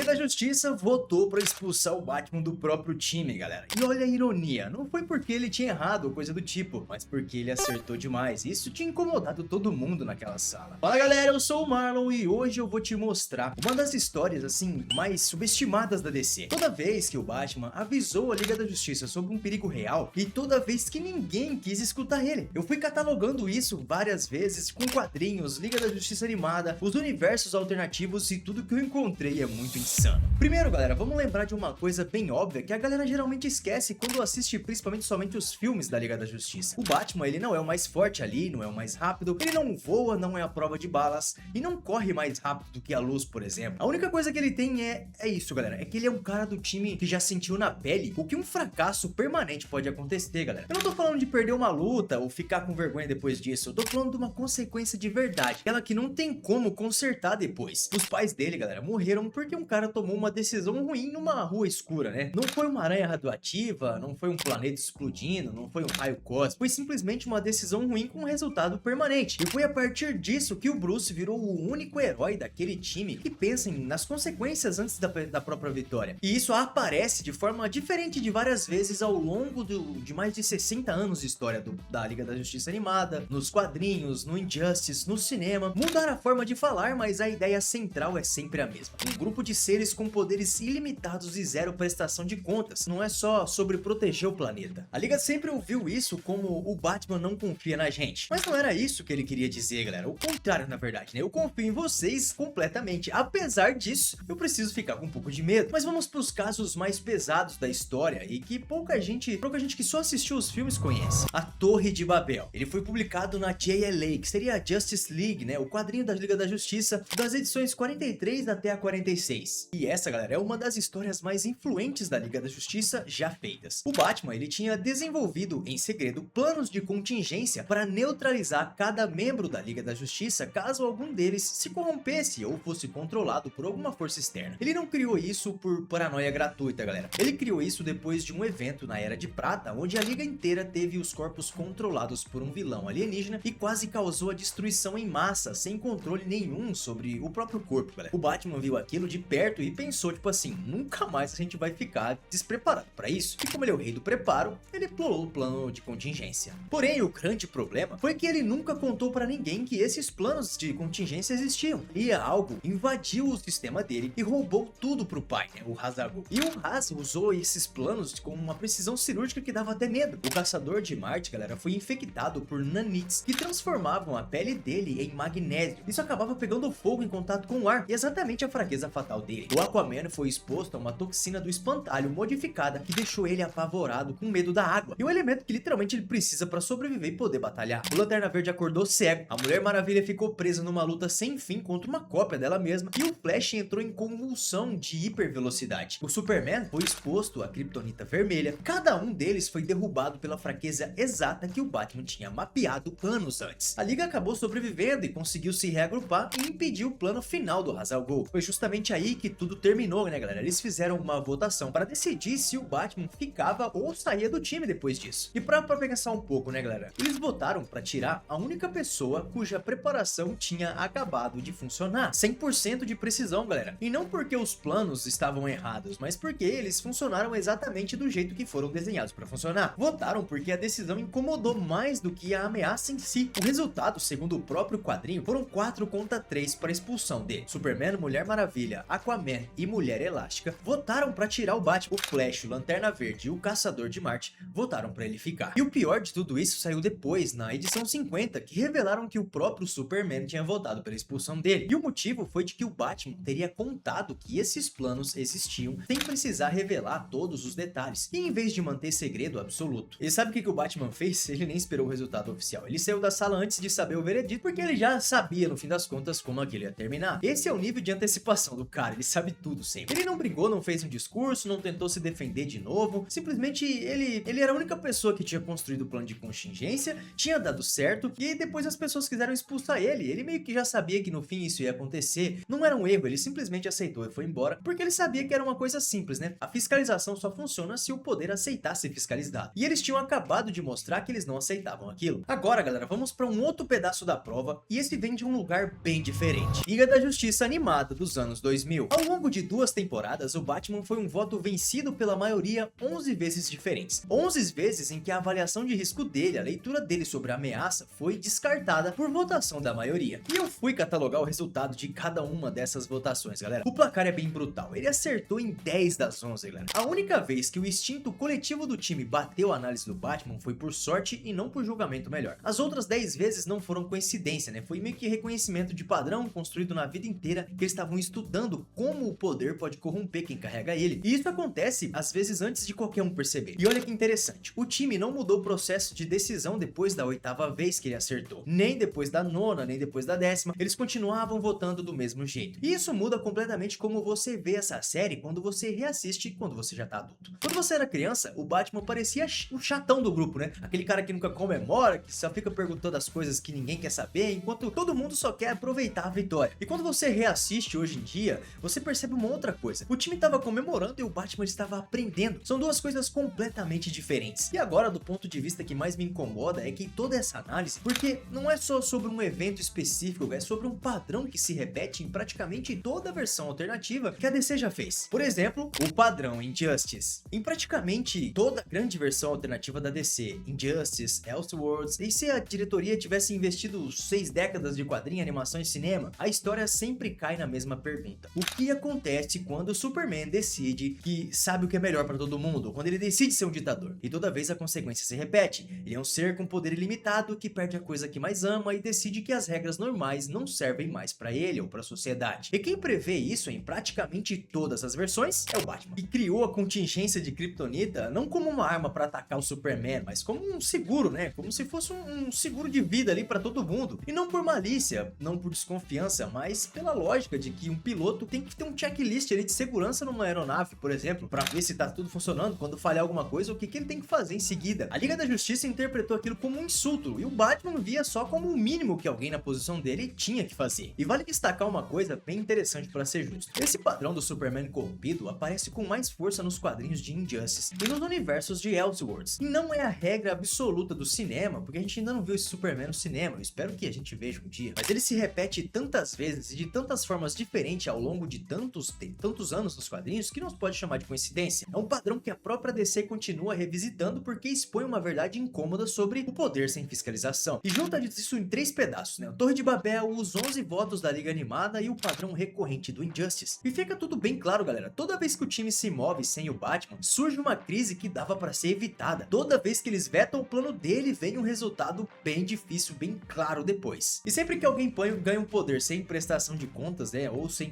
da Justiça votou para expulsar o Batman do próprio time, galera. E olha a ironia, não foi porque ele tinha errado ou coisa do tipo, mas porque ele acertou demais. Isso tinha incomodado todo mundo naquela sala. Fala galera, eu sou o Marlon e hoje eu vou te mostrar uma das histórias assim mais subestimadas da DC. Toda vez que o Batman avisou a Liga da Justiça sobre um perigo real e toda vez que ninguém quis escutar ele. Eu fui catalogando isso várias vezes com quadrinhos, Liga da Justiça animada, os universos alternativos e tudo que eu encontrei é muito insano. Primeiro galera, vamos lembrar de uma coisa bem óbvia que a galera geralmente esquece quando assiste principalmente somente os filmes da Liga da Justiça. O Batman, ele não é o mais forte ali, não é o mais rápido, ele não voa, não é a prova de balas e não corre mais rápido do que a luz, por exemplo. A única coisa que ele tem é isso galera, é que ele é um cara do time que já sentiu na pele o que um fracasso permanente pode acontecer, galera. Eu não tô falando de perder uma luta ou ficar com vergonha depois disso, eu tô falando de uma consequência de verdade, aquela que não tem como consertar depois. Os pais dele, galera, morreram porque um cara tomou uma decisão ruim numa rua escura, né? Não foi uma aranha radioativa, não foi um planeta explodindo, não foi um raio cósmico, foi simplesmente uma decisão ruim com um resultado permanente. E foi a partir disso que o Bruce virou o único herói daquele time que pensa nas consequências antes da própria vitória. E isso aparece de forma diferente de várias vezes ao longo de mais de 60 anos de história da Liga da Justiça animada, nos quadrinhos, no Injustice, no cinema. Mudaram a forma de falar, mas a ideia central é sempre a mesma. Um grupo de seres com poderes ilimitados e zero prestação de contas. Não é só sobre proteger o planeta. A Liga sempre ouviu isso como o Batman não confia na gente. Mas não era isso que ele queria dizer, galera. O contrário, na verdade, né? Eu confio em vocês completamente. Apesar disso, eu preciso ficar com um pouco de medo. Mas vamos para os casos mais pesados da história e que pouca gente que só assistiu os filmes conhece. A Torre de Babel. Ele foi publicado na JLA, que seria a Justice League, né? O quadrinho da Liga da Justiça, das edições 43 até a 46. E essa, galera, é uma das histórias mais influentes da Liga da Justiça já feitas. O Batman, ele tinha desenvolvido em segredo planos de contingência para neutralizar cada membro da Liga da Justiça caso algum deles se corrompesse ou fosse controlado por alguma força externa. Ele não criou isso por paranoia gratuita, galera. Ele criou isso depois de um evento na Era de Prata, onde a Liga inteira teve os corpos controlados por um vilão alienígena e quase causou a destruição em massa, sem controle nenhum sobre o próprio corpo, galera. O Batman viu aquilo de perto e pensou, tipo assim, nunca mais a gente vai ficar despreparado para isso. E como ele é o rei do preparo, ele explorou o plano de contingência. Porém, o grande problema foi que ele nunca contou para ninguém que esses planos de contingência existiam. E algo invadiu o sistema dele e roubou tudo pro pai, né, o Ra's al Ghul. E o Ra's usou esses planos com uma precisão cirúrgica que dava até medo. O caçador de Marte, galera, foi infectado por nanites que transformavam a pele dele em magnésio. Isso acabava pegando fogo em contato com o ar, e exatamente a fraqueza fatal dele. O Aquaman foi exposto a uma toxina do espantalho modificada que deixou ele apavorado com medo da água, e o elemento que literalmente ele precisa para sobreviver e poder batalhar. O Lanterna Verde acordou cego, a Mulher Maravilha ficou presa numa luta sem fim contra uma cópia dela mesma, e o Flash entrou em convulsão de hipervelocidade. O Superman foi exposto à Kryptonita vermelha. Cada um deles foi derrubado pela fraqueza exata que o Batman tinha mapeado anos antes. A Liga acabou sobrevivendo e conseguiu se reagrupar e impedir o plano final do Ra's al Ghul. Foi justamente aí que tudo terminou, né, galera? Eles fizeram uma votação para decidir se o Batman ficava ou saía do time depois disso. E para pensar um pouco, né, galera? Eles votaram para tirar a única pessoa cuja preparação tinha acabado de funcionar. 100% de precisão, galera. E não porque os planos estavam errados, mas porque eles funcionaram exatamente do jeito que foram desenhados para funcionar. Votaram porque a decisão incomodou mais do que a ameaça em si. O resultado, segundo o próprio quadrinho, foram 4 contra 3 para a expulsão de Superman, Mulher Maravilha, Aquaman e Mulher Elástica. Votaram para tirar o Batman. O Flash, o Lanterna Verde e o Caçador de Marte votaram para ele ficar. E o pior de tudo isso saiu depois, na edição 50, que revelaram que o próprio Superman tinha votado pela expulsão dele. E o motivo foi de que o Batman teria contado que esses planos existiam sem precisar revelar todos os detalhes, e em vez de manter segredo absoluto. E sabe o que o Batman fez? Ele nem esperou o resultado oficial. Ele saiu da sala antes de saber o veredito, porque ele já sabia no fim das contas como aquilo ia terminar. Esse é o nível de antecipação do cara, ele sabe tudo sempre. Ele não brigou, não fez um discurso, não tentou se defender de novo, simplesmente ele era a única pessoa que tinha construído o plano de contingência, tinha dado certo, e depois as pessoas quiseram expulsar ele meio que já sabia que no fim isso ia acontecer. Não era um erro, ele simplesmente aceitou e foi embora, porque ele sabia que era uma coisa simples, né? A fiscalização só funciona se o poder aceitar ser fiscalizado. E eles tinham acabado de mostrar que eles não aceitavam aquilo. Agora, galera, vamos para um outro pedaço da prova, e esse vem de um lugar bem diferente. Liga da Justiça animada dos anos 2000. Ao longo de 2 temporadas, o Batman foi um voto vencido pela maioria 11 vezes diferentes. 11 vezes em que a avaliação de risco dele, a leitura dele sobre a ameaça, foi descartada por votação da maioria. E eu fui catalogar o resultado de cada uma dessas votações, galera. O placar é bem brutal, ele acertou em 10 das 11, galera. A única vez que o instinto coletivo do time bateu a análise do Batman foi por sorte e não por julgamento melhor. As outras 10 vezes não foram coincidência, né? Foi meio que reconhecimento de padrão construído na vida inteira, que eles estavam estudando como o poder pode corromper quem carrega ele. E isso acontece às vezes antes de qualquer um perceber. E olha que interessante, o time não mudou o processo de decisão depois da 8ª vez que ele acertou, nem depois da 9ª, nem depois da 10ª, eles continuavam votando do mesmo jeito. E isso muda completamente como você vê essa série quando você reassiste quando você já tá adulto. Quando você era criança, o Batman parecia o chatão do grupo, né? Aquele cara que nunca comemora, que só fica perguntando as coisas que ninguém quer saber, enquanto todo mundo só quer aproveitar a vitória. E quando você reassiste hoje em dia, você percebe uma outra coisa. O time estava comemorando e o Batman estava aprendendo. São duas coisas completamente diferentes. E agora, do ponto de vista que mais me incomoda, é que toda essa análise, porque não é só sobre um evento específico, é sobre um padrão que se repete em praticamente toda a versão alternativa que a DC já fez. Por exemplo, o padrão Injustice. Em praticamente toda a grande versão alternativa da DC, Injustice, Elseworlds, e se a diretoria tivesse investido 6 décadas de quadrinho, animação e cinema, a história sempre cai na mesma pergunta. O que acontece quando o Superman decide que sabe o que é melhor para todo mundo, quando ele decide ser um ditador? E toda vez a consequência se repete. Ele é um ser com poder ilimitado que perde a coisa que mais ama e decide que as regras normais não servem mais para ele ou para a sociedade. E quem prevê isso em praticamente todas as versões é o Batman, que criou a contingência de Kryptonita não como uma arma para atacar o Superman, mas como um seguro, né? Como se fosse um seguro de vida ali para todo mundo. E não por malícia, não por desconfiança, mas pela lógica de que um piloto tem que ter um checklist ali de segurança numa aeronave, por exemplo, para ver se tá tudo funcionando, quando falhar alguma coisa, o que ele tem que fazer em seguida. A Liga da Justiça interpretou aquilo como um insulto, e o Batman via só como o mínimo que alguém na posição dele tinha que fazer. E vale destacar uma coisa bem interessante para ser justo. Esse padrão do Superman corrompido aparece com mais força nos quadrinhos de Injustice e nos universos de Elseworlds. E não é a regra absoluta do cinema, porque a gente ainda não viu esse Superman no cinema, eu espero que a gente veja um dia. Mas ele se repete tantas vezes e de tantas formas diferentes ao longo de tantos anos nos quadrinhos que não se pode chamar de coincidência. É um padrão que a própria DC continua revisitando porque expõe uma verdade incômoda sobre o poder sem fiscalização. E junta isso em 3 pedaços, né? O Torre de Babel, os 11 votos da Liga Animada e o padrão recorrente do Injustice. E fica tudo bem claro, galera, toda vez que o time se move sem o Batman, surge uma crise que dava para ser evitada. Toda vez que eles vetam o plano dele, vem um resultado bem difícil, bem claro depois. E sempre que alguém ganha um poder sem prestação de contas, né, ou sem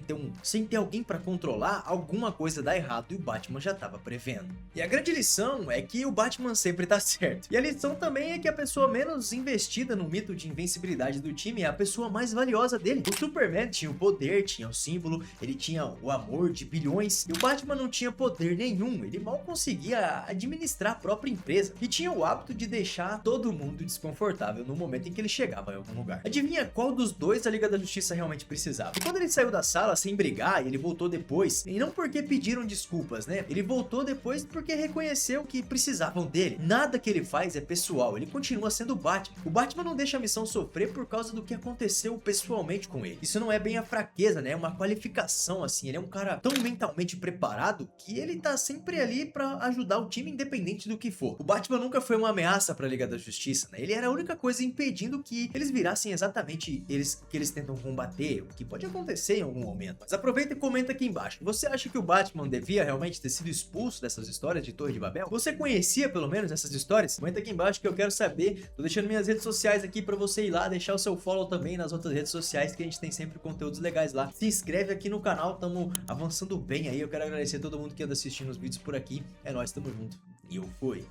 ter alguém para controlar, alguma coisa dá errado e o Batman já tava prevendo. E a grande lição é que o Batman sempre tá certo. E a lição também é que a pessoa menos investida no mito de invencibilidade do time é a pessoa mais valiosa dele. O Superman tinha o poder, tinha o símbolo, ele tinha o amor de bilhões, e o Batman não tinha poder nenhum, ele mal conseguia administrar a própria empresa e tinha o hábito de deixar todo mundo desconfortável no momento em que ele chegava em algum lugar. Adivinha qual dos dois a Liga da Justiça realmente precisava? E quando ele saiu da sala sem brigar, ele voltou depois, e não porque pediram desculpas, né? Ele voltou depois porque reconheceu que precisavam dele. Nada que ele faz é pessoal, ele continua sendo o Batman. O Batman não deixa a missão sofrer por causa do que aconteceu pessoalmente com ele. Isso não é bem a fraqueza, né? É uma qualificação, assim. Ele é um cara tão mentalmente preparado que ele tá sempre ali pra ajudar o time independente do que for. O Batman nunca foi uma ameaça pra Liga da Justiça, né? Ele era a única coisa impedindo que eles virassem exatamente que eles tentam combater, o que pode acontecer em algum momento. Mas aproveita e comenta aqui embaixo. Você acha que o Batman devia realmente ter sido expulso dessas histórias de Torre de Babel? Você conhecia pelo menos essas histórias? Comenta aqui embaixo que eu quero saber. Tô deixando minhas redes sociais aqui pra você ir lá, deixar o seu follow também nas outras redes sociais, que a gente tem sempre conteúdos legais lá. Se inscreve aqui no canal, tamo avançando bem aí. Eu quero agradecer a todo mundo que anda assistindo os vídeos por aqui. É nóis, tamo junto. E eu fui.